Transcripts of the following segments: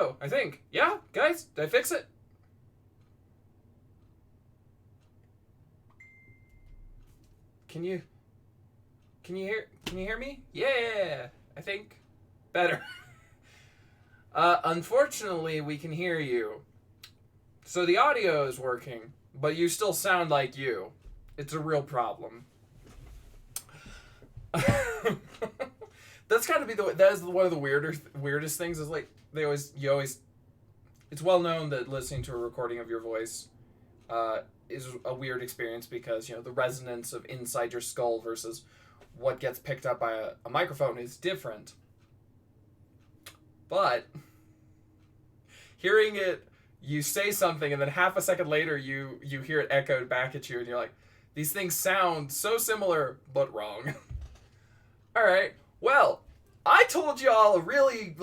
go, I think. Yeah, guys, did I fix it? Can you hear me? Yeah, I think better. Unfortunately, we can hear you. So the audio is working, but you still sound like you. It's a real problem. That's got to be that is one of the weirdest things is like it's well known that listening to a recording of your voice is a weird experience because, the resonance of inside your skull versus what gets picked up by a microphone is different. But hearing it, you say something and then half a second later you hear it echoed back at you and you're like, these things sound so similar but wrong. All right. Well, I told y'all a really,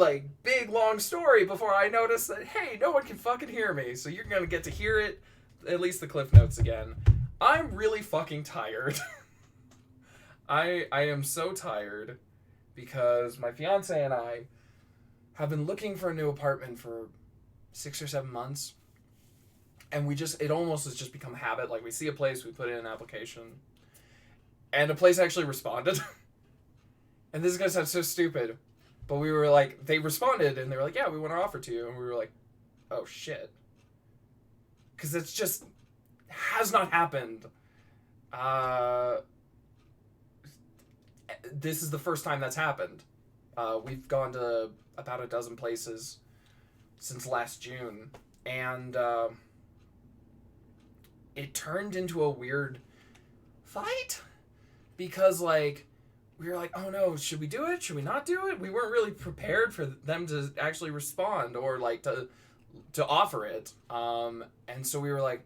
big, long story before I noticed that, hey, no one can fucking hear me. So you're going to get to hear it, at least the cliff notes again. I'm really fucking tired. I am so tired because my fiance and I have been looking for a new apartment for 6 or 7 months. And it almost has just become habit. Like, we see a place, we put in an application, and a place actually responded. And this is going to sound so stupid, but we were like, they responded, and they were like, yeah, we want to offer to you. And we were like, oh, shit. Because it's just has not happened. This is the first time that's happened. We've gone to about a dozen places since last June, and it turned into a weird fight because, we were like, oh no, should we do it? Should we not do it? We weren't really prepared for them to actually respond or to offer it. And so we were like,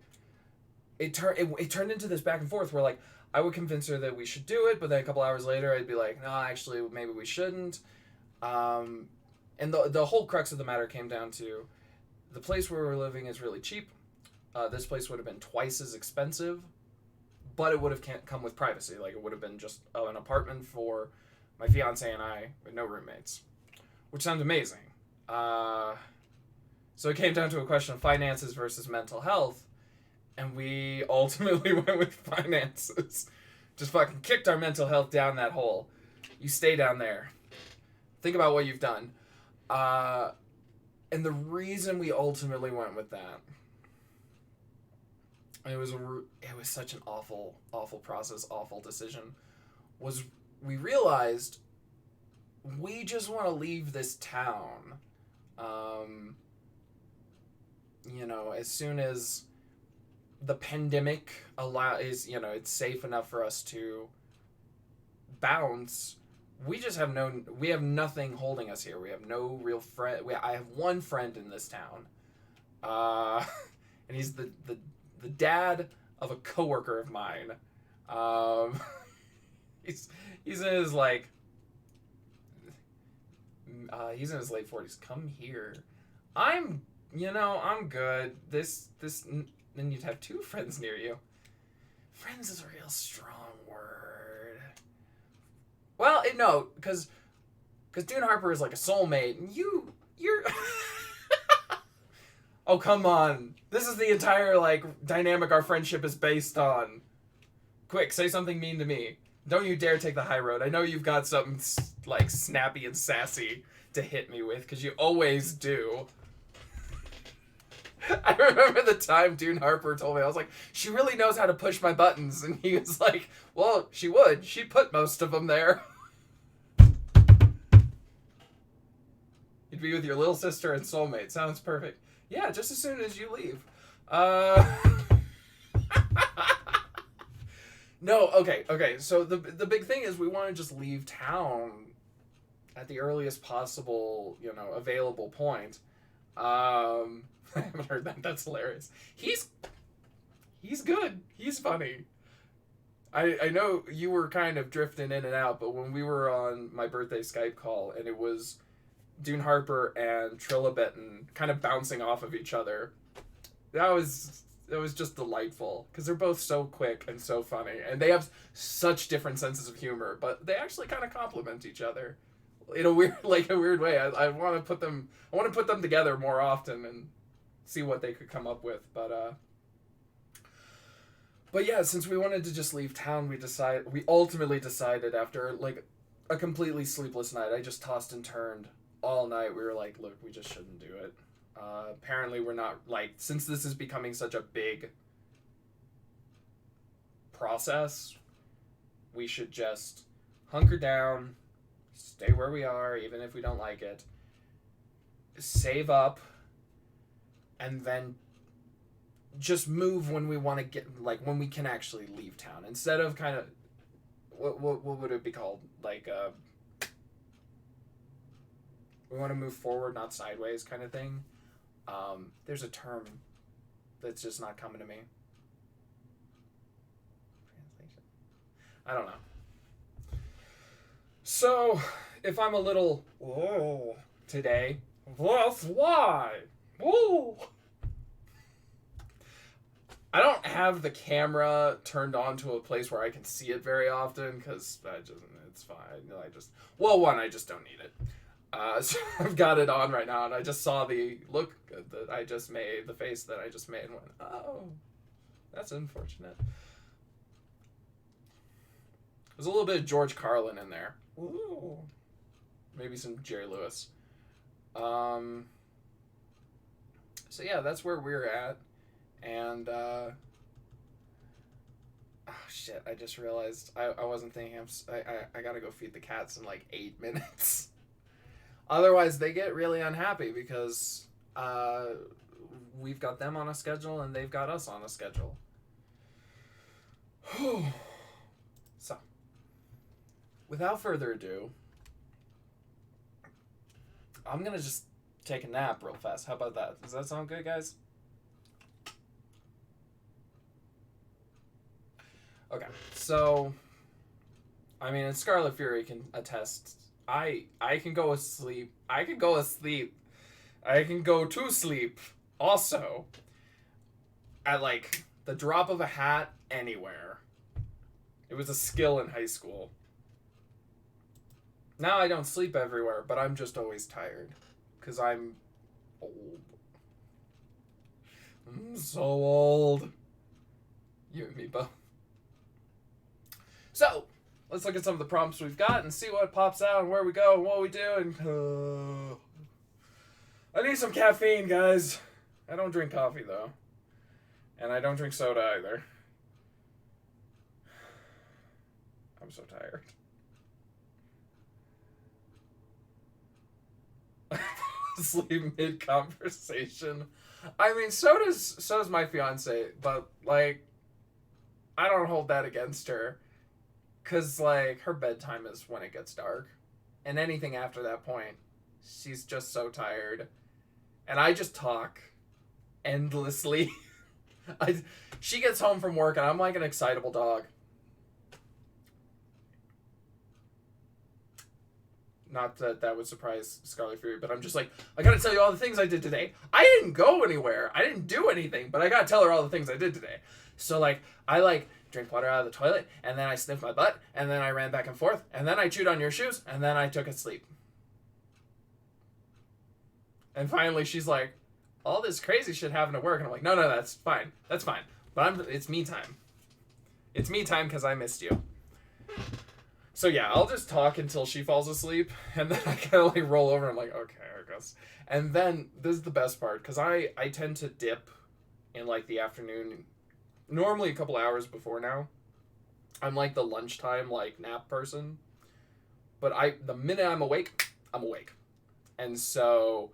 it turned into this back and forth where I would convince her that we should do it, but then a couple hours later I'd be like, no, actually maybe we shouldn't. And the whole crux of the matter came down to the place where we're living is really cheap. This place would have been twice as expensive, but it would have come with privacy. It would have been just an apartment for my fiance and I with no roommates, which sounds amazing. So it came down to a question of finances versus mental health, and we ultimately went with finances. Just fucking kicked our mental health down that hole. You stay down there. Think about what you've done. And the reason we ultimately went with that, it was such an awful process, awful decision, was we realized we just want to leave this town. As soon as the pandemic it's safe enough for us to bounce, we have nothing holding us here. We have no real friend. I have one friend in this town, and he's the dad of a coworker of mine. He's in his he's in his late 40s. Come here. I'm good. This then you'd have two friends near you. Friends is a real strong word. Well, no, because Dune Harper is like a soulmate, and you're. Oh, come on. This is the entire, dynamic our friendship is based on. Quick, say something mean to me. Don't you dare take the high road. I know you've got something, snappy and sassy to hit me with, because you always do. I remember the time Dune Harper told me, I was like, she really knows how to push my buttons. And he was like, well, she would. She'd put most of them there. You'd be with your little sister and soulmate. Sounds perfect. Yeah, just as soon as you leave. No, okay. So the big thing is we want to just leave town at the earliest possible, available point. I haven't heard that. That's hilarious. He's good. He's funny. I know you were kind of drifting in and out, but when we were on my birthday Skype call and it was Dune Harper and Trilla Benton kind of bouncing off of each other, that was just delightful because they're both so quick and so funny, and they have such different senses of humor, but they actually kind of complement each other. in a weird way. I want to put them together more often and see what they could come up with. But yeah, since we wanted to just leave town, we ultimately decided after like a completely sleepless night. I just tossed and turned all night. We were like, look, we just shouldn't do it. Apparently we're not, like, since this is becoming such a big process, we should just hunker down, stay where we are, even if we don't like it, save up, and then just move when we want to get, like, when we can actually leave town, instead of kind of, what would it be called? Like, we want to move forward, not sideways kind of thing. There's a term that's just not coming to me. Translation. I don't know. So, if I'm a little today, that's why. Woo! I don't have the camera turned on to a place where I can see it very often, because it's fine. I just don't need it. So I've got it on right now, and I just saw the look that I just made, the face that I just made, and went, oh, that's unfortunate. There's a little bit of George Carlin in there. Ooh. Maybe some Jerry Lewis. So yeah, that's where we're at. And, oh shit, I just realized I wasn't thinking, I gotta go feed the cats in like 8 minutes. Otherwise, they get really unhappy because we've got them on a schedule and they've got us on a schedule. So, without further ado, I'm going to just take a nap real fast. How about that? Does that sound good, guys? Okay, so, I mean, and Scarlet Fury can attest, I can go asleep. I can go to sleep also at like the drop of a hat anywhere. It was a skill in high school. Now I don't sleep everywhere, but I'm just always tired because I'm old. I'm so old. You and me both. So, let's look at some of the prompts we've got and see what pops out and where we go and what we do. And I need some caffeine, guys. I don't drink coffee, though. And I don't drink soda, either. I'm so tired. Sleep mid-conversation. I mean, so's my fiance, but, like, I don't hold that against her. Because, like, her bedtime is when it gets dark. And anything after that point, she's just so tired. And I just talk endlessly. She gets home from work, and I'm like an excitable dog. Not that that would surprise Scarlet Fury, but I'm just like, I gotta tell you all the things I did today. I didn't go anywhere. I didn't do anything, but I gotta tell her all the things I did today. So, like, I, like, drink water out of the toilet, and then I sniffed my butt, and then I ran back and forth, and then I chewed on your shoes, and then I took a sleep. And finally, she's like, all this crazy shit happened at work, and I'm like, no, that's fine. That's fine. But it's me time. It's me time because I missed you. So yeah, I'll just talk until she falls asleep, and then I kind of like roll over, and I'm like, okay, I guess. And then, this is the best part, because I tend to dip in like the afternoon, normally a couple hours before now. I'm like the lunchtime, like, nap person. But the minute I'm awake, I'm awake. And so,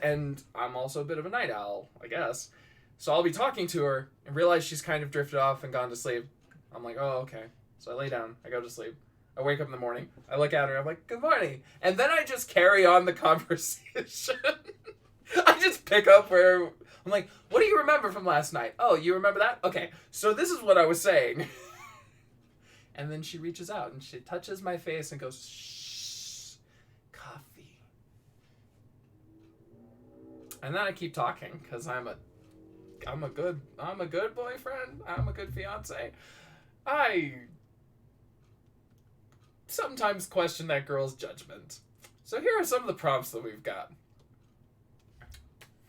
and I'm also a bit of a night owl, I guess. So I'll be talking to her and realize she's kind of drifted off and gone to sleep. I'm like, oh, okay. So I lay down, I go to sleep. I wake up in the morning, I look at her, I'm like, good morning. And then I just carry on the conversation. I just pick up where, I'm like, what do you remember from last night? Oh, you remember that? Okay, so this is what I was saying. And then she reaches out and she touches my face and goes, shh, coffee. And then I keep talking because I'm a good boyfriend. I'm a good fiance. sometimes question that girl's judgment. So here are some of the prompts that we've got.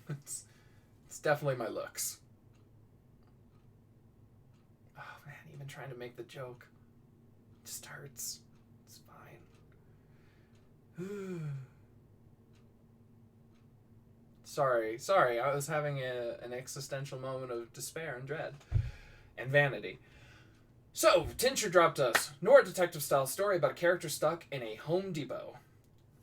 It's definitely my looks. Oh man, even trying to make the joke just hurts. It's fine. Sorry, I was having an existential moment of despair and dread. And vanity. So, Tincher dropped us Noir detective style story about a character stuck in a Home Depot.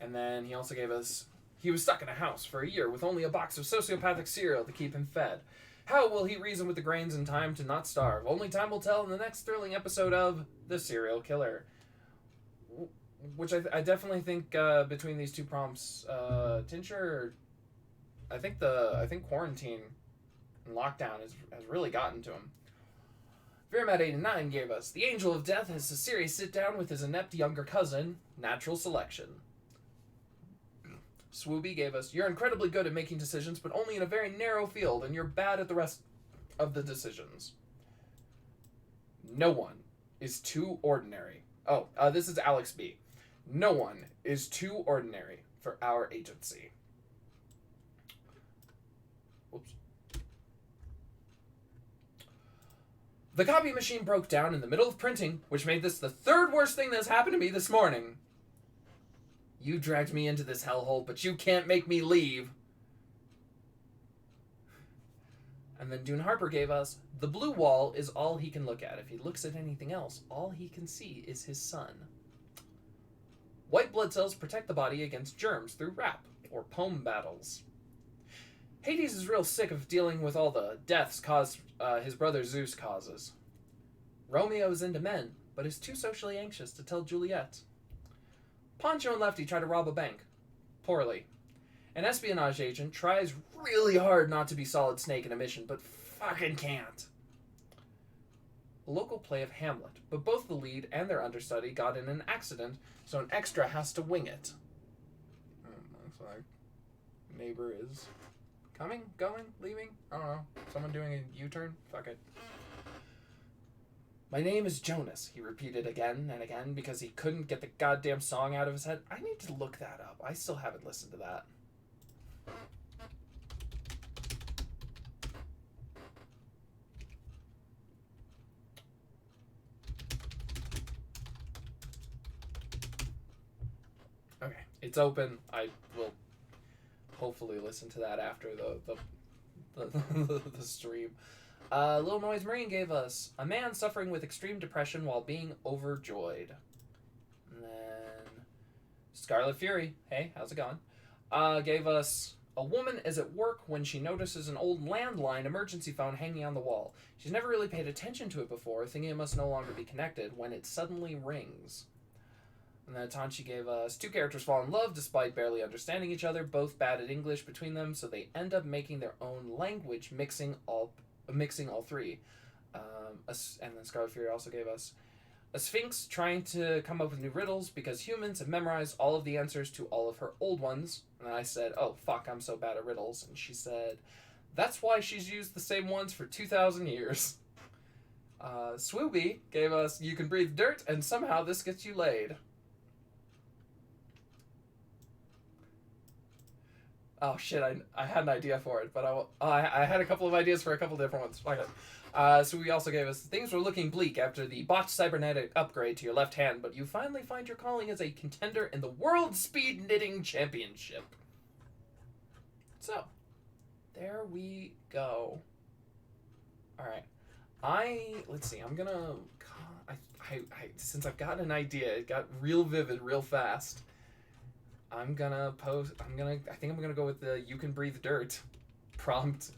And then he also gave us, he was stuck in a house for a year with only a box of sociopathic cereal to keep him fed. How will he reason with the grains in time to not starve? Only time will tell in the next thrilling episode of The Serial Killer. Which I definitely think between these two prompts, Tincher, I think quarantine and lockdown has really gotten to him. Veramat89 gave us, the Angel of Death has a serious sit-down with his inept younger cousin, Natural Selection. Swoobie gave us, you're incredibly good at making decisions, but only in a very narrow field, and you're bad at the rest of the decisions. No one is too ordinary. Oh, this is Alex B. No one is too ordinary for our agency. Whoops. The copy machine broke down in the middle of printing, which made this the third worst thing that's happened to me this morning. You dragged me into this hellhole, but you can't make me leave. And then Dune Harper gave us, the blue wall is all he can look at. If he looks at anything else, all he can see is his son. White blood cells protect the body against germs through rap or poem battles. Hades is real sick of dealing with all the deaths caused his brother Zeus causes. Romeo is into men, but is too socially anxious to tell Juliet. Poncho and Lefty try to rob a bank. Poorly. An espionage agent tries really hard not to be Solid Snake in a mission, but fucking can't. A local play of Hamlet, but both the lead and their understudy got in an accident, so an extra has to wing it. Looks like neighbor is coming, going, leaving? I don't know. Someone doing a U-turn? Fuck it. My name is Jonas, he repeated again and again because he couldn't get the goddamn song out of his head. I need to look that up. I still haven't listened to that. Okay, it's open. I will hopefully listen to that after the stream. Little Noise Marine gave us, a man suffering with extreme depression while being overjoyed. And then Scarlet Fury, hey, how's it going? Gave us, a woman is at work when she notices an old landline emergency phone hanging on the wall. She's never really paid attention to it before, thinking it must no longer be connected, when it suddenly rings. And then Tanchi gave us, two characters fall in love despite barely understanding each other, both bad at English between them, so they end up making their own language, mixing all three. And then Scarlet Fury also gave us, a sphinx trying to come up with new riddles because humans have memorized all of the answers to all of her old ones. And then I said, oh fuck, I'm so bad at riddles. And she said, that's why she's used the same ones for 2,000 years. Swoobie gave us, you can breathe dirt and somehow this gets you laid. Oh shit, I had an idea for it, but I had a couple of ideas for a couple different ones. Okay. So we also gave us, things were looking bleak after the botched cybernetic upgrade to your left hand, but you finally find your calling as a contender in the World Speed Knitting Championship. So, there we go. Alright. Let's see, I'm gonna, since I've gotten an idea, it got real vivid real fast. I think I'm gonna go with the you can breathe dirt prompt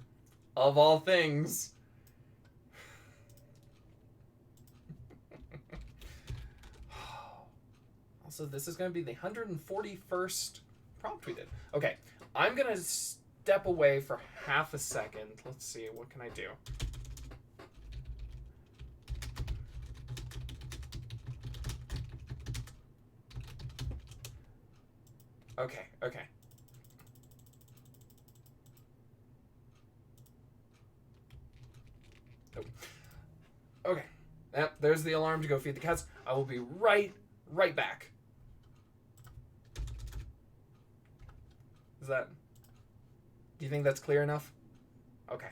of all things. Also, this is gonna be the 141st prompt we did. Okay, I'm gonna step away for half a second. Let's see, what can I do? Okay. Oh. Okay. Yep, there's the alarm to go feed the cats. I will be right right back. Is that... Do you think that's clear enough? Okay.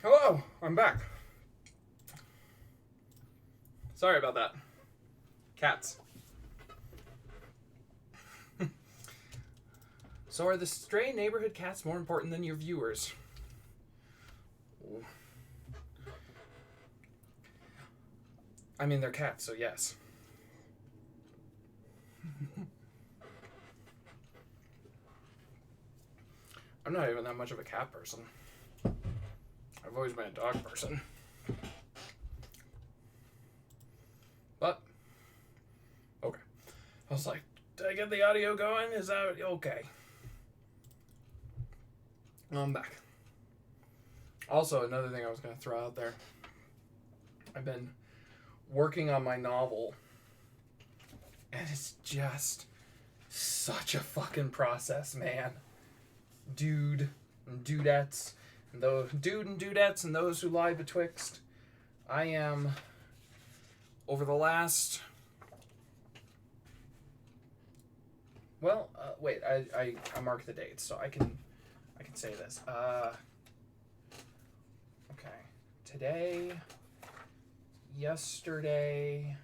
Hello, I'm back. Sorry about that. Cats. So are the stray neighborhood cats more important than your viewers? I mean, they're cats, so yes. I'm not even that much of a cat person. I've always been a dog person. But, okay. I was like, did I get the audio going? Is that okay? I'm back. Also, another thing I was going to throw out there. I've been working on my novel, and it's just such a fucking process, man. Dude and dudettes, and those dude and dudettes, and those who lie betwixt. I am, over the last, well, wait, I marked the dates, so I can say this. Okay, today, yesterday,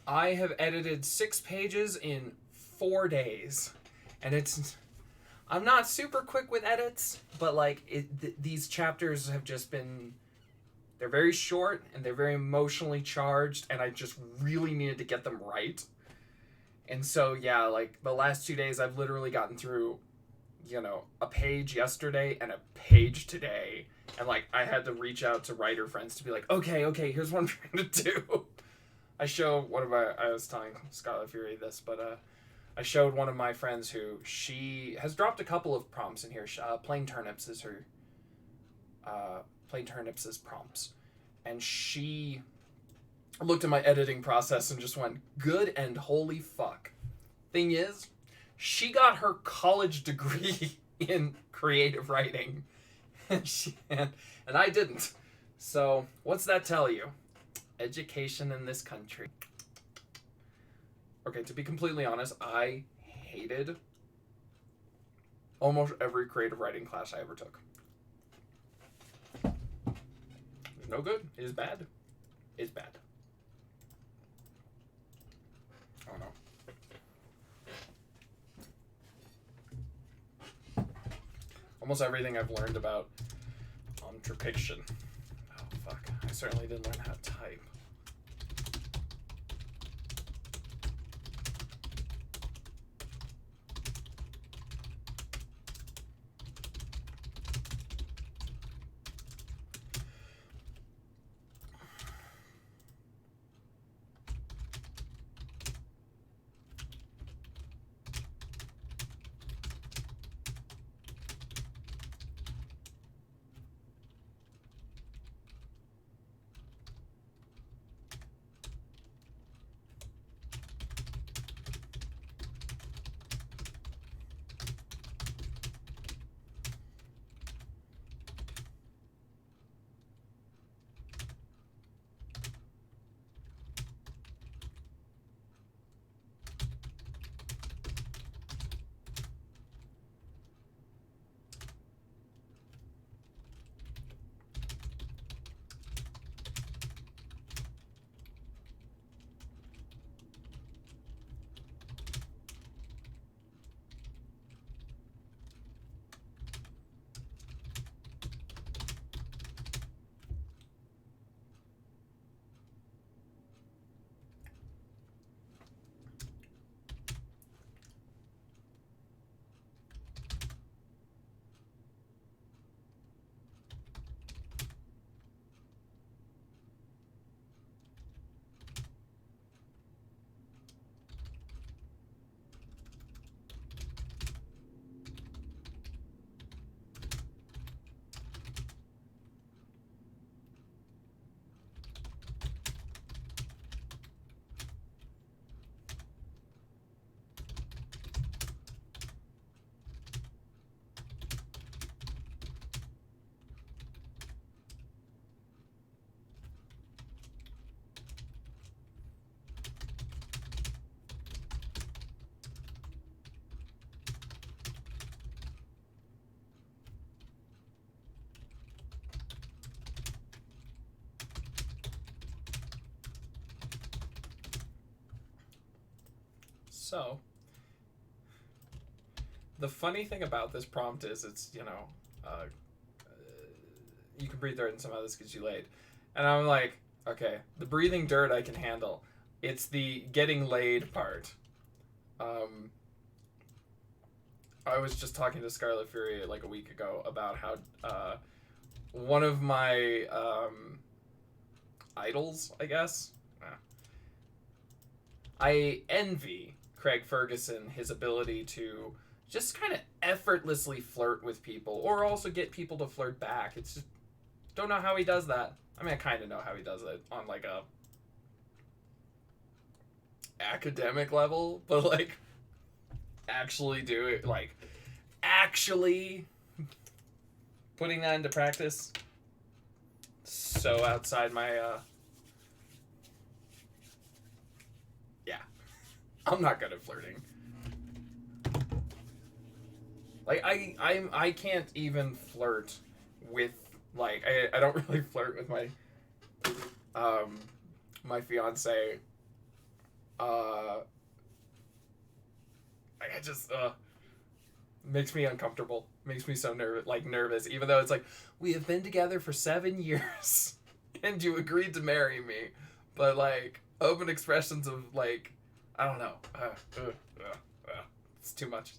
I have edited 6 pages in 4 days, and I'm not super quick with edits, but like these chapters have just been They're very short and they're very emotionally charged, and I just really needed to get them right. And so, yeah, like the last 2 days, I've literally gotten through, a page yesterday and a page today. And like, I had to reach out to writer friends to be like, okay, here's what I'm trying to do. I was telling Scarlet Fury this, but I showed one of my friends who she has dropped a couple of prompts in here. Plain turnips is her, plain turnips is prompts. And she looked at my editing process and just went, good and holy fuck. Thing is, she got her college degree in creative writing, and I didn't. So what's that tell you? Education in this country. Okay, to be completely honest, I hated almost every creative writing class I ever took. It's no good. It is bad. It's bad. I don't know. Almost everything I've learned about entrepiction. Oh, fuck. I certainly didn't learn how to type. So, the funny thing about this prompt is it's, you can breathe dirt and somehow this gets you laid. And I'm like, okay, the breathing dirt I can handle. It's the getting laid part. I was just talking to Scarlet Fury like a week ago about how one of my idols, I guess. I envy Craig Ferguson, his ability to just kind of effortlessly flirt with people, or also get people to flirt back. It's just, don't know how he does that. I mean, I kind of know how he does it on like a academic level, but like actually do it, like actually putting that into practice, so outside my yeah, I'm not good at flirting. Like I can't even flirt with, like, I don't really flirt with my my fiance. I just makes me uncomfortable. Makes me so nervous, even though it's like we have been together for 7 years. and you agreed to marry me, but like open expressions of like, I don't know, it's too much.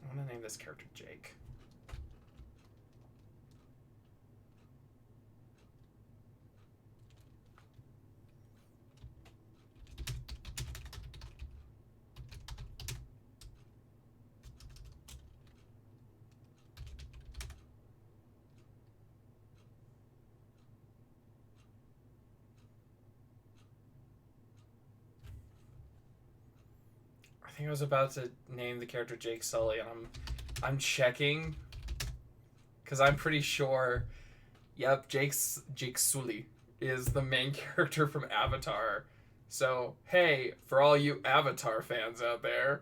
I want to name this character Jake. I think I was about to name the character Jake Sully, and I'm checking because I'm pretty sure. Yep, Jake Sully is the main character from Avatar. So hey, for all you Avatar fans out there,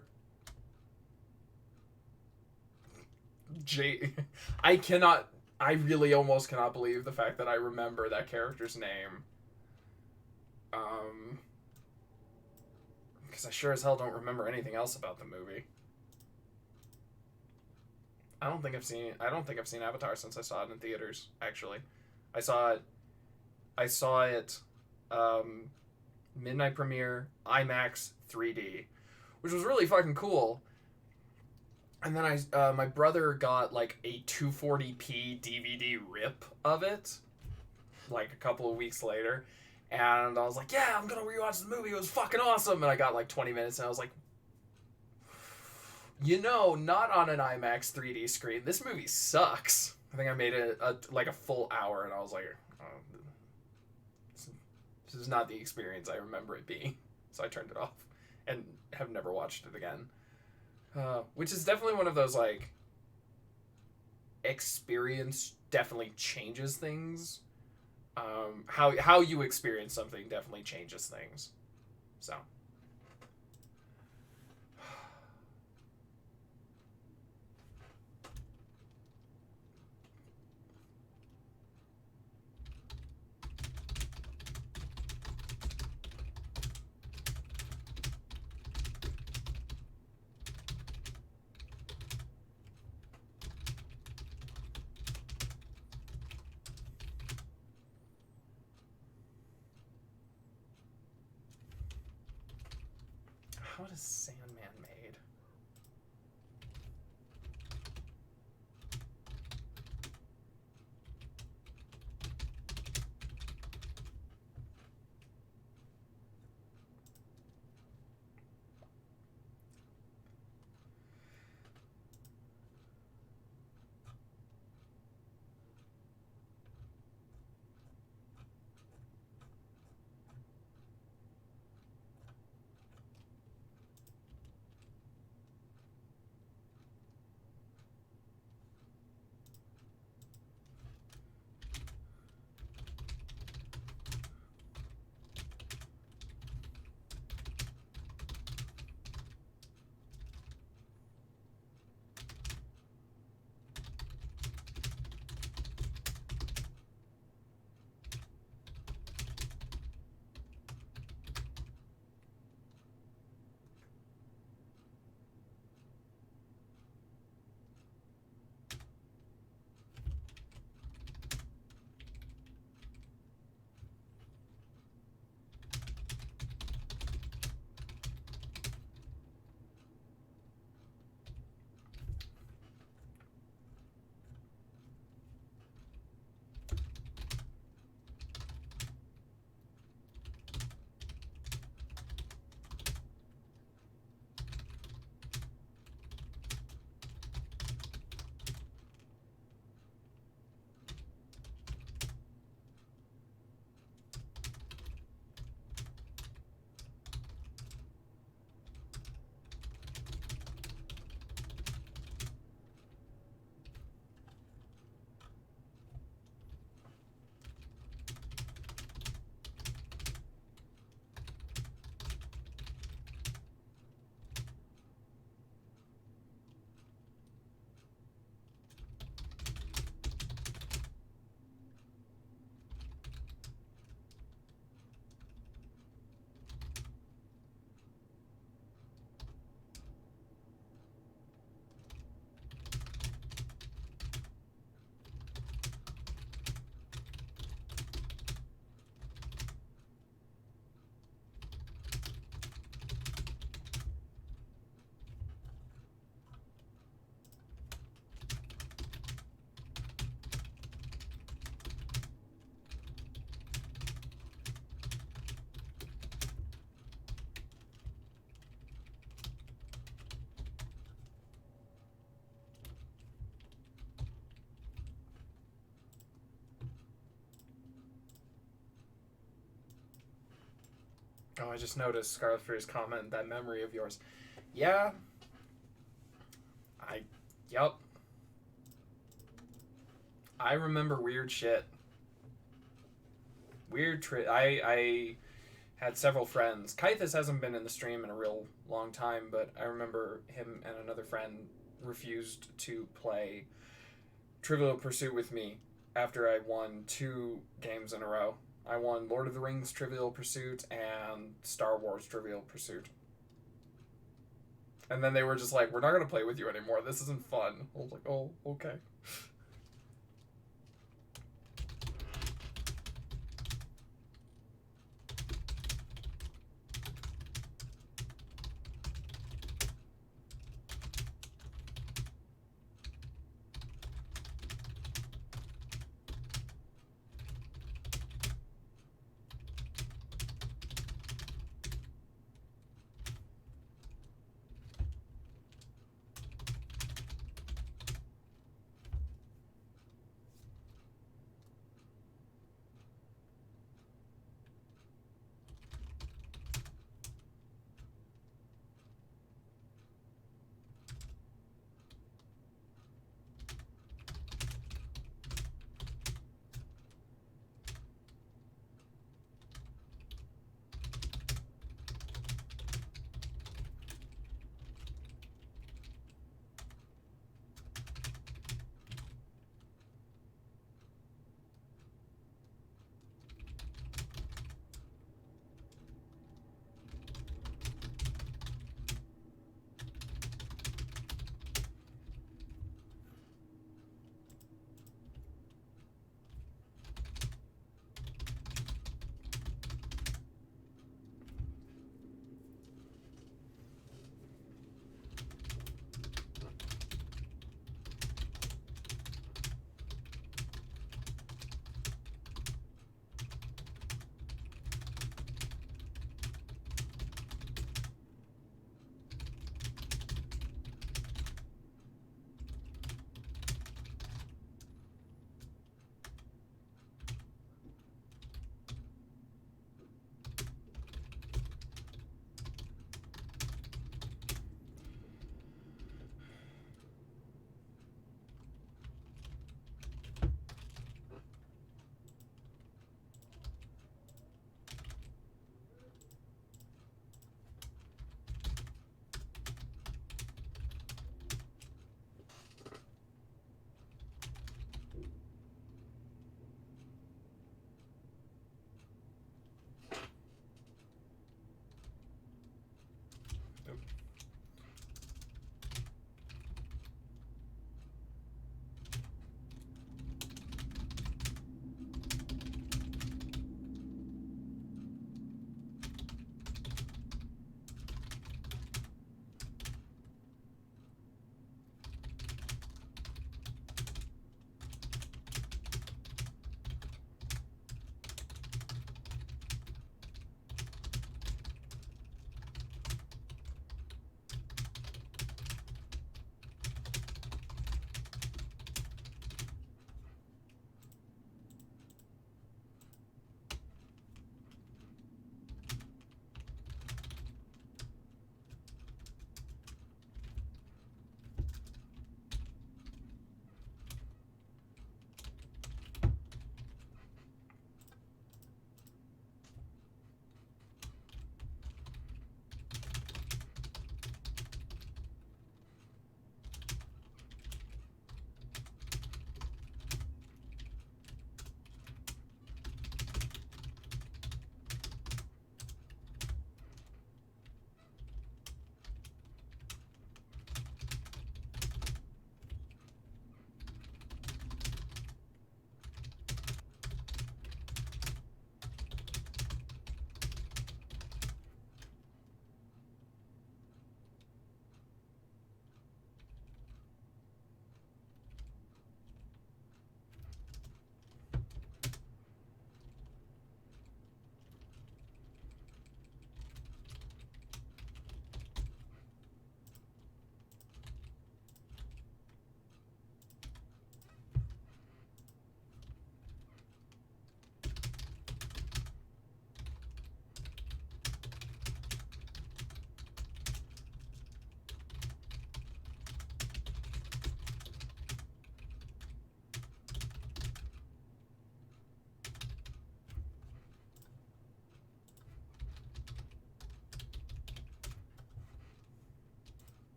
Jake, I cannot. I really almost cannot believe the fact that I remember that character's name. Um, because I sure as hell don't remember anything else about the movie. I don't think I've seen Avatar since I saw it in theaters. Actually, I saw it. I saw it. Um, Midnight premiere, IMAX 3D, which was really fucking cool. And then my brother got like a 240p DVD rip of it, like a couple of weeks later, and I was like, yeah, I'm gonna rewatch the movie. It was fucking awesome. And I got like 20 minutes, and I was like, not on an IMAX 3D screen. This movie sucks. I think I made it like a full hour, and I was like, oh, this is not the experience I remember it being. So I turned it off and have never watched it again. Which is definitely one of those like experience definitely changes things. How you experience something definitely changes things. So. What is Sandman made? Oh, I just noticed Scarlet Fury's comment, that memory of yours. Yeah. Yup. I remember weird shit. I had several friends. Kythus hasn't been in the stream in a real long time, but I remember him and another friend refused to play Trivial Pursuit with me after I won 2 games in a row. I won Lord of the Rings Trivial Pursuit and Star Wars Trivial Pursuit. And then they were just like, we're not going to play with you anymore. This isn't fun. I was like, oh, okay.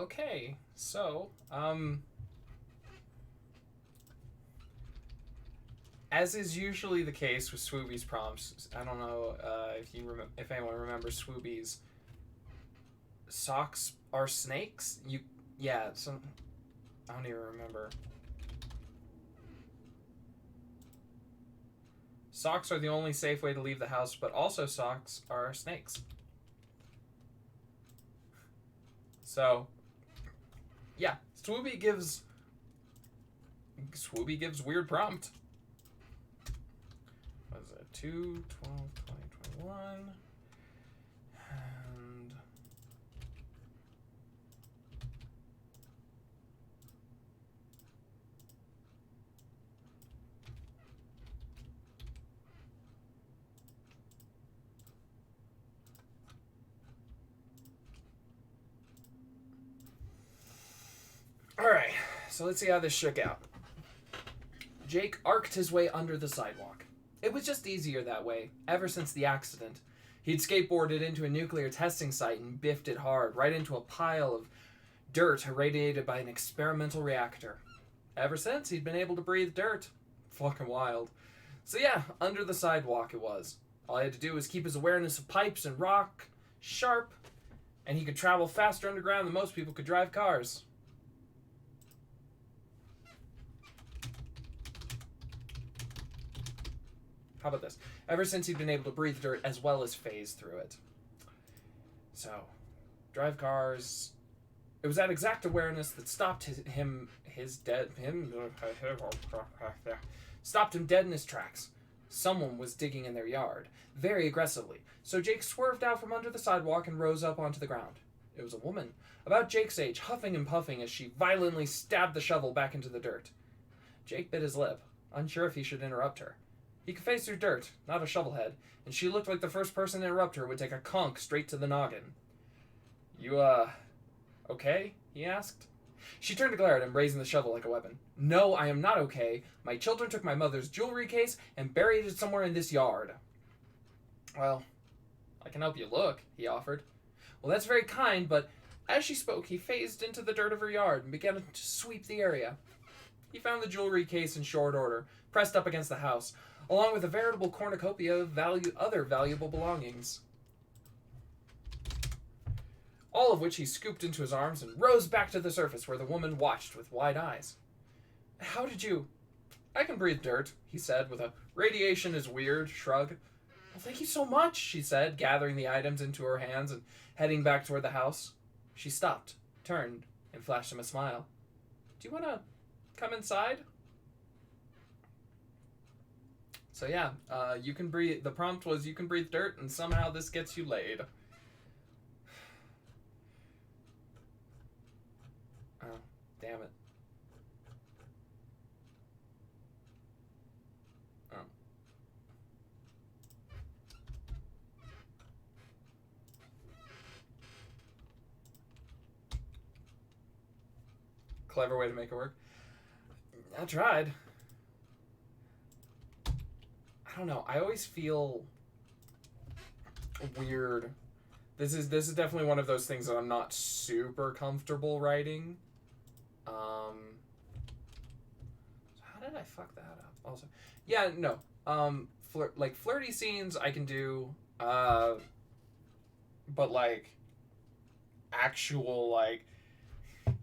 Okay, so, as is usually the case with Swoobie's prompts, I don't know if anyone remembers Swoobie's socks are snakes. I don't even remember. Socks are the only safe way to leave the house, but also socks are snakes. So, yeah, Swoobie gives weird prompt. What is it? 2, 12, 20, 21. And alright, so let's see how this shook out. Jake arced his way under the sidewalk. It was just easier that way, ever since the accident. He'd skateboarded into a nuclear testing site and biffed it hard, right into a pile of dirt irradiated by an experimental reactor. Ever since, he'd been able to breathe dirt. Fucking wild. So yeah, under the sidewalk it was. All he had to do was keep his awareness of pipes and rock sharp, and he could travel faster underground than most people could drive cars. How about this? Ever since he'd been able to breathe dirt as well as phase through it. So, drive cars. It was that exact awareness that stopped stopped him dead in his tracks. Someone was digging in their yard, very aggressively. So Jake swerved out from under the sidewalk and rose up onto the ground. It was a woman, about Jake's age, huffing and puffing as she violently stabbed the shovel back into the dirt. Jake bit his lip, unsure if he should interrupt her. He could face through dirt, not a shovelhead, and she looked like the first person to interrupt her would take a conk straight to the noggin. You, okay? He asked. She turned to glare at him, raising the shovel like a weapon. No, I am not okay. My children took my mother's jewelry case and buried it somewhere in this yard. Well, I can help you look, he offered. Well, that's very kind, but as she spoke, he phased into the dirt of her yard and began to sweep the area. He found the jewelry case in short order, pressed up against the house, along with a veritable cornucopia of other valuable belongings. All of which he scooped into his arms and rose back to the surface where the woman watched with wide eyes. How did you... I can breathe dirt, he said with a radiation is weird shrug. Well, thank you so much, she said, gathering the items into her hands and heading back toward the house. She stopped, turned, and flashed him a smile. Do you want to come inside? So yeah, you can breathe. The prompt was you can breathe dirt, and somehow this gets you laid. Oh, damn it. Oh. Clever way to make it work. I tried. I don't know. I always feel weird. This is definitely one of those things that I'm not super comfortable writing. How did I fuck that up? Also, yeah, no. Flirty scenes I can do. But like actual like.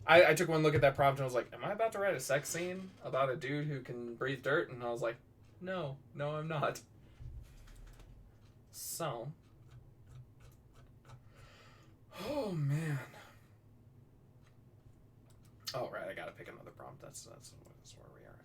I took one look at that prompt and I was like, am I about to write a sex scene about a dude who can breathe dirt? And I was like, no, I'm not. So. Oh, man. Oh, right, I gotta pick another prompt. That's where we're at.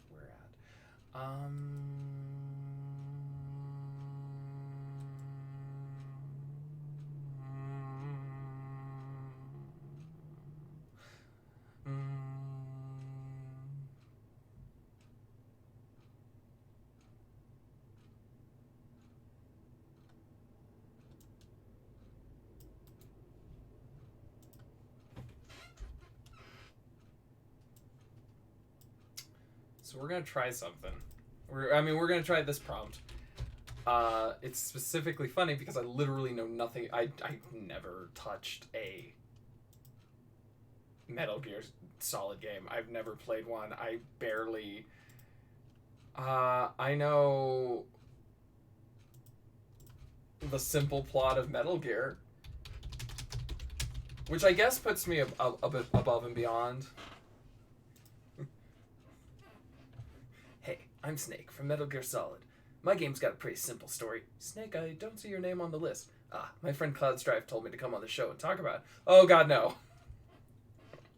So we're gonna try something. We're gonna try this prompt. It's specifically funny because I literally know nothing. I never touched a Metal Gear Solid game. I've never played one. I barely. I know the simple plot of Metal Gear, which I guess puts me a bit above and beyond. Hey, I'm Snake from Metal Gear Solid. My game's got a pretty simple story. Snake, I don't see your name on the list. Ah, my friend Cloud Strife told me to come on the show and talk about it. Oh god, no.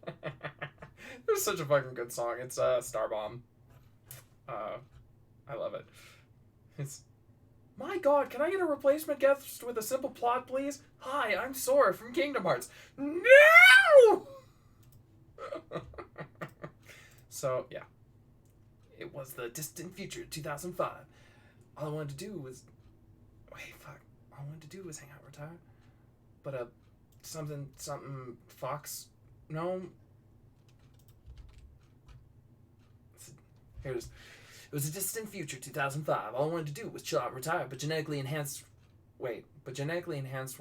It was such a fucking good song. It's Starbomb. I love it. It's, my god, can I get a replacement guest with a simple plot, please? Hi, I'm Sora from Kingdom Hearts. No! So, yeah. It was the distant future, 2005. All I wanted to do was... Wait, fuck. All I wanted to do was hang out, retire. But, something, Fox... No. Here it is. It was a distant future, 2005. All I wanted to do was chill out and retire, but genetically enhanced when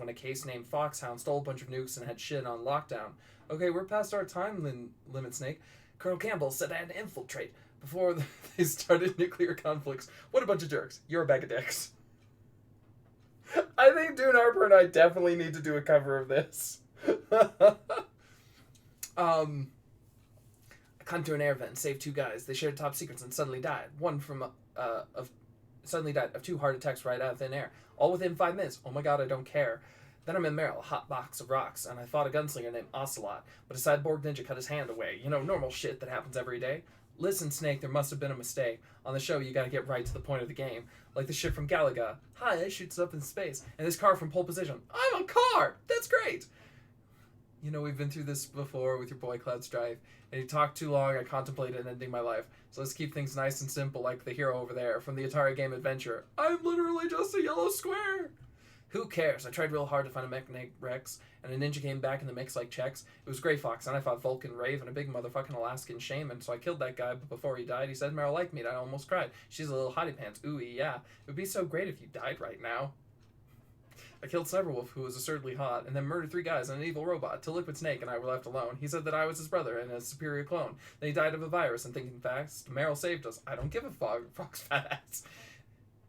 a case named Foxhound stole a bunch of nukes and had shit on lockdown. Okay, we're past our time limit, Snake. Colonel Campbell said I had to infiltrate before they started nuclear conflicts. What a bunch of jerks. You're a bag of dicks. I think Dune Harper and I definitely need to do a cover of this. I climbed through an air vent and saved two guys. They shared top secrets and suddenly died. One of two heart attacks right out of thin air. All within 5 minutes. Oh my god, I don't care. Then I'm in Merrill, a hot box of rocks, and I fought a gunslinger named Ocelot, but a cyborg ninja cut his hand away. You know, normal shit that happens every day. Listen, Snake, there must have been a mistake. On the show, you gotta get right to the point of the game. Like the ship from Galaga. Hi, it shoots up in space. And this car from Pole Position. I'm a car! That's great! You know, we've been through this before with your boy Cloud Strife, and you talked too long, I contemplated ending my life. So let's keep things nice and simple like the hero over there from the Atari game Adventure. I'm literally just a yellow square! Who cares? I tried real hard to find a Mech Rex, and a ninja came back in the mix like Chex. It was Grey Fox, and I fought Vulcan Rave and a big motherfucking Alaskan shaman, so I killed that guy, but before he died, he said Meryl liked me, and I almost cried. She's a little hottie pants. Ooh, yeah. It would be so great if you died right now. I killed Cyberwolf, who was absurdly hot, and then murdered 3 guys and an evil robot, till Liquid Snake and I were left alone. He said that I was his brother and a superior clone. Then he died of a virus, and thinking fast, Meryl saved us. I don't give a Fox fat ass.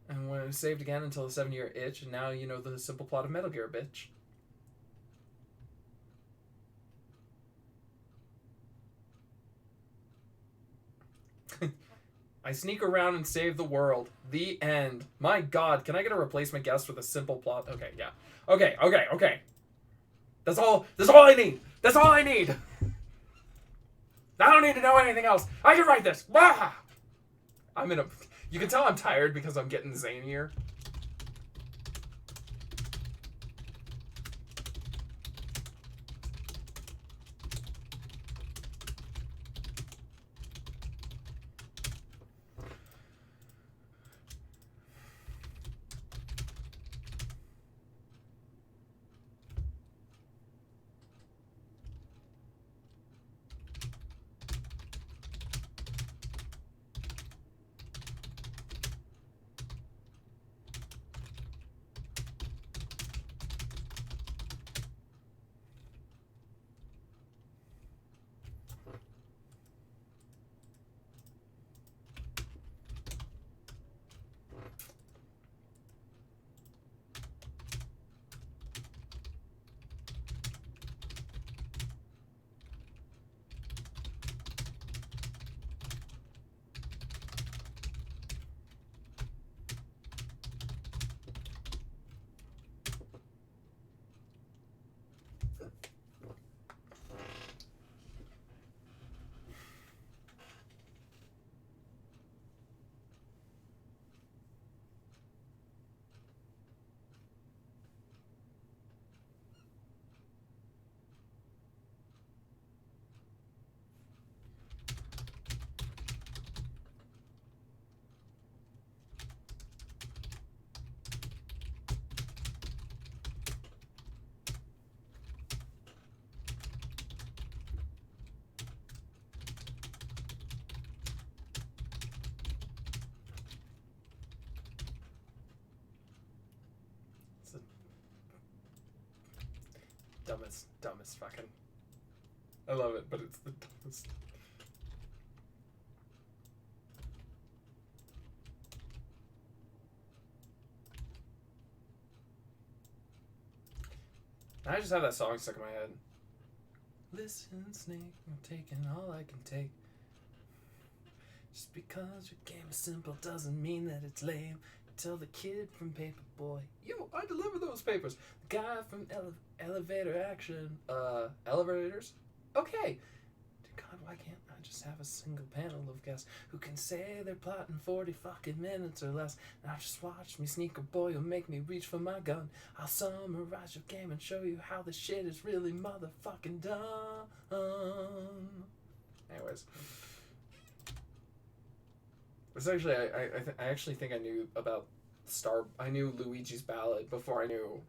And when it was saved again until the 7-year itch, and now you know the simple plot of Metal Gear, bitch. I sneak around and save the world. The end. My god, can I get a replacement guest with a simple plot? Okay, yeah. Okay. That's all I need. That's all I need. I don't need to know anything else. I can write this. Ah! You can tell I'm tired because I'm getting zanier. Dumbest fucking... I love it, but it's the dumbest. I just have that song stuck in my head. Listen, Snake, I'm taking all I can take. Just because your game is simple doesn't mean that it's lame. Tell the kid from Paperboy, yo, I deliver those papers. The guy from Elevator Action, elevators? Okay. God, why can't I just have a single panel of guests who can say they're plotting 40 fucking minutes or less? Now just watch me, Sneaker Boy, will make me reach for my gun. I'll summarize your game and show you how the shit is really motherfucking done. Anyways. It's actually, I actually think I knew about I knew Luigi's Ballad before I knew,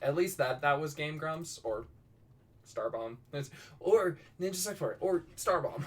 at least that was Game Grumps, or Starbomb, or Ninja Sector, or Starbomb.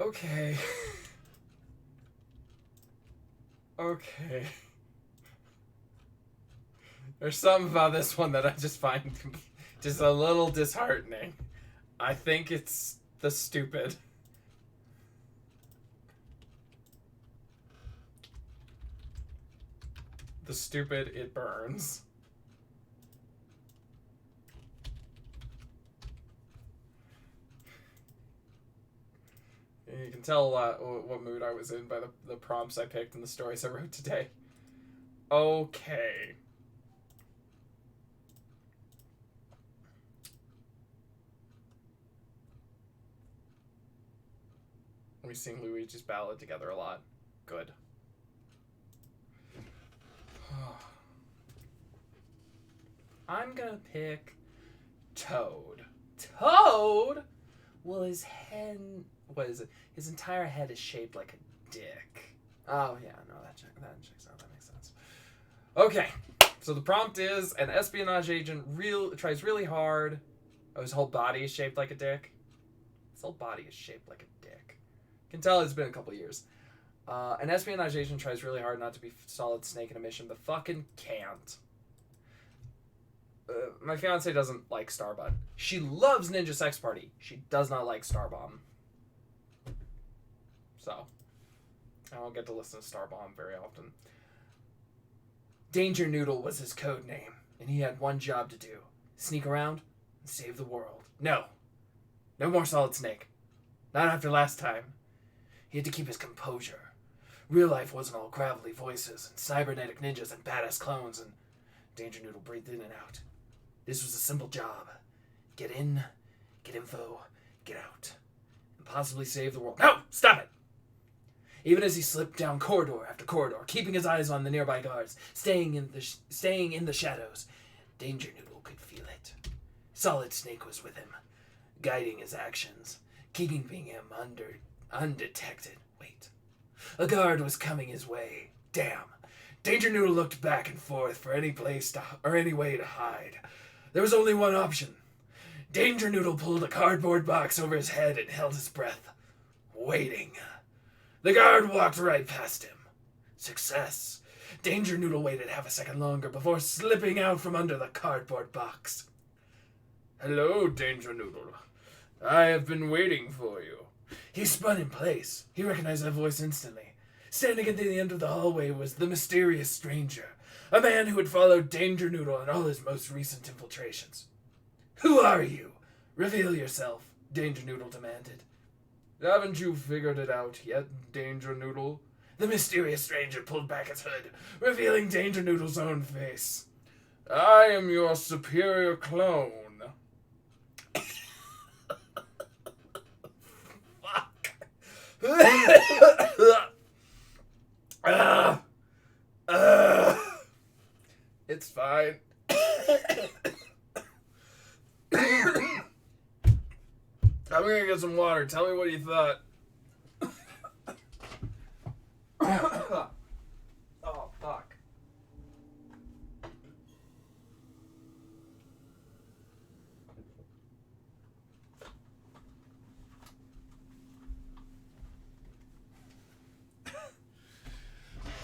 Okay. Okay. There's something about this one that I just find just a little disheartening. I think it's the stupid. The stupid, it burns. You can tell what mood I was in by the prompts I picked and the stories I wrote today. Okay. We sing Luigi's Ballad together a lot. Good. I'm gonna pick Toad. Toad? Well, his head... What is it? His entire head is shaped like a dick. Oh, yeah, no, that checks out. That makes sense. Okay, so the prompt is an espionage agent tries really hard. Oh, his whole body is shaped like a dick. His whole body is shaped like a dick. You can tell it's been a couple years. An espionage agent tries really hard not to be Solid Snake in a mission, but fucking can't. My fiance doesn't like Starbud. She loves Ninja Sex Party. She does not like Starbomb. So, I don't get to listen to Starbomb very often. Danger Noodle was his code name, and he had one job to do. Sneak around and save the world. No. No more Solid Snake. Not after last time. He had to keep his composure. Real life wasn't all gravelly voices and cybernetic ninjas and badass clones, and Danger Noodle breathed in and out. This was a simple job. Get in, get info, get out, and possibly save the world. No! Stop it! Even as he slipped down corridor after corridor, keeping his eyes on the nearby guards, staying in the shadows, Danger Noodle could feel it. Solid Snake was with him, guiding his actions, keeping him undetected. Wait. A guard was coming his way. Damn. Danger Noodle looked back and forth for any place or any way to hide. There was only one option. Danger Noodle pulled a cardboard box over his head and held his breath, waiting. The guard walked right past him. Success. Danger Noodle waited half a second longer before slipping out from under the cardboard box. Hello, Danger Noodle. I have been waiting for you. He spun in place. He recognized that voice instantly. Standing at the end of the hallway was the mysterious stranger, a man who had followed Danger Noodle in all his most recent infiltrations. Who are you? Reveal yourself, Danger Noodle demanded. Haven't you figured it out yet, Danger Noodle? The mysterious stranger pulled back his hood, revealing Danger Noodle's own face. I am your superior clone. It's fine. I'm gonna get some water. Tell me what you thought. Oh, fuck.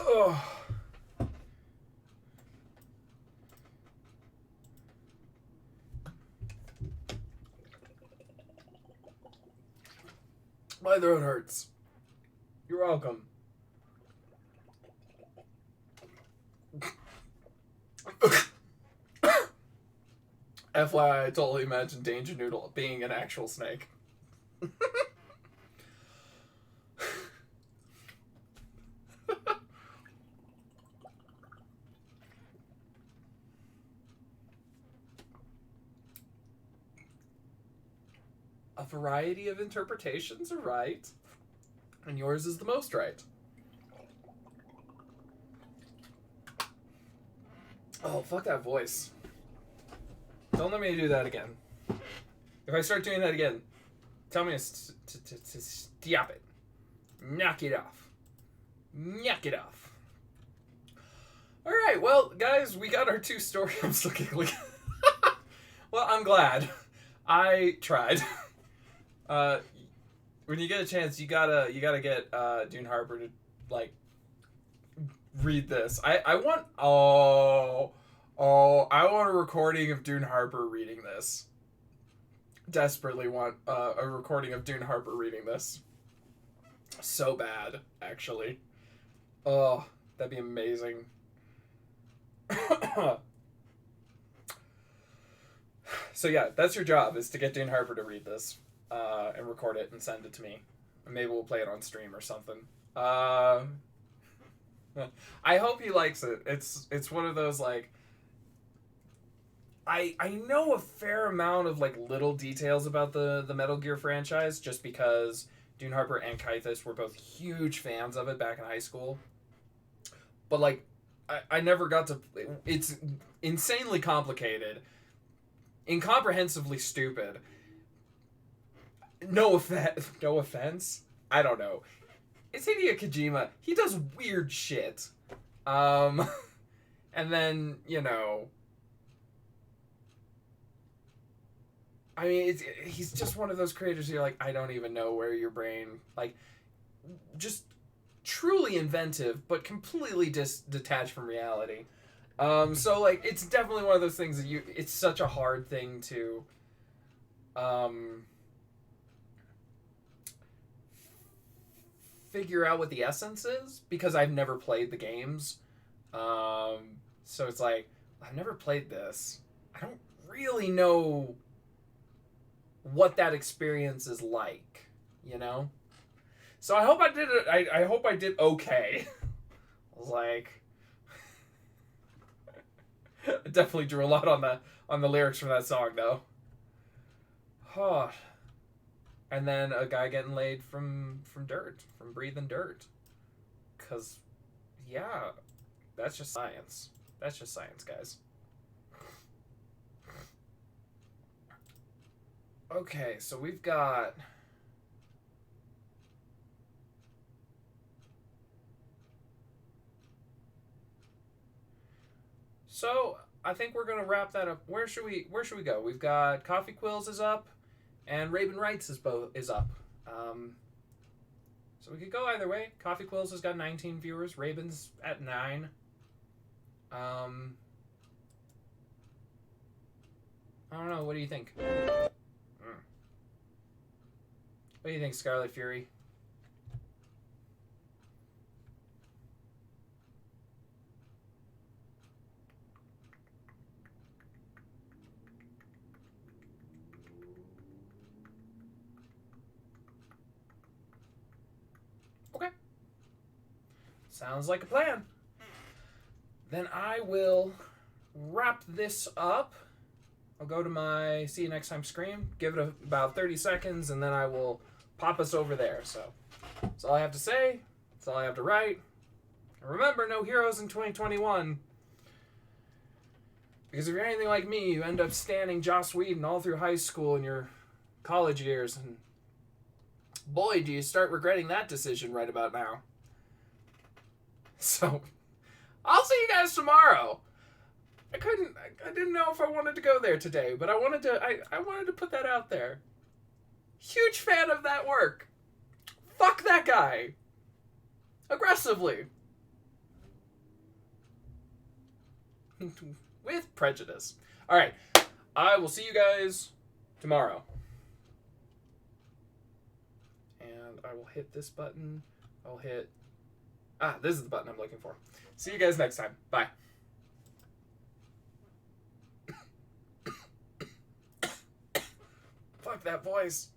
Oh. My throat hurts. You're welcome. FYI, I totally imagined Danger Noodle being an actual snake. A variety of interpretations are right, and yours is the most right. Oh, fuck that voice. Don't let me do that again. If I start doing that again, tell me to stop it. Knock it off. Knock it off. Alright, well, guys, we got our 2 stories. I'm still giggling. Well, I'm glad. I tried. when you get a chance, you gotta get Dune Harper to like read this. I want I want a recording of Dune Harper reading this. Desperately want a recording of Dune Harper reading this. So bad, actually. Oh, that'd be amazing. So yeah, that's your job, is to get Dune Harper to read this and record it and send it to me. And maybe we'll play it on stream or something. I hope he likes it. It's one of those, like, I know a fair amount of like little details about the Metal Gear franchise, just because Dune Harper and Kythus were both huge fans of it back in high school. But like, I never got to. It's insanely complicated, incomprehensibly stupid. No offense. I don't know. It's Hideo Kojima. He does weird shit. And then, you know, I mean, he's just one of those creators who you're like, I don't even know where your brain, like, just truly inventive, but completely detached from reality. So, like, it's definitely one of those things that it's such a hard thing to, figure out what the essence is, because I've never played the games. So it's like, I've never played this. I don't really know what that experience is like, you know? So I hope I did it. I hope I did okay. I was like, I definitely drew a lot on the lyrics from that song, though. Oh. And then a guy getting laid from dirt, from breathing dirt. 'Cause, yeah, that's just science. That's just science, guys. Okay, so we've got... So, I think we're gonna wrap that up. Where should we go? We've got Coffee Quills is up, and Raven Wrights is up. So we could go either way. Coffee Quills has got 19 viewers. Raven's at 9. I don't know. What do you think? What do you think, Scarlet Fury? Okay. Sounds like a plan. Then I will wrap this up. I'll go to my see you next time screen, give it about 30 seconds, and then I will pop us over there. So that's all I have to say. That's all I have to write. And remember, no heroes in 2021. Because if you're anything like me, you end up standing Joss Whedon all through high school and your college years, and boy, do you start regretting that decision right about now. So, I'll see you guys tomorrow. I didn't know if I wanted to go there today, but I wanted to put that out there. Huge fan of that work. Fuck that guy. Aggressively. With prejudice. Alright, I will see you guys tomorrow. And I will hit this button. I'll hit... this is the button I'm looking for. See you guys next time. Bye. Fuck that voice.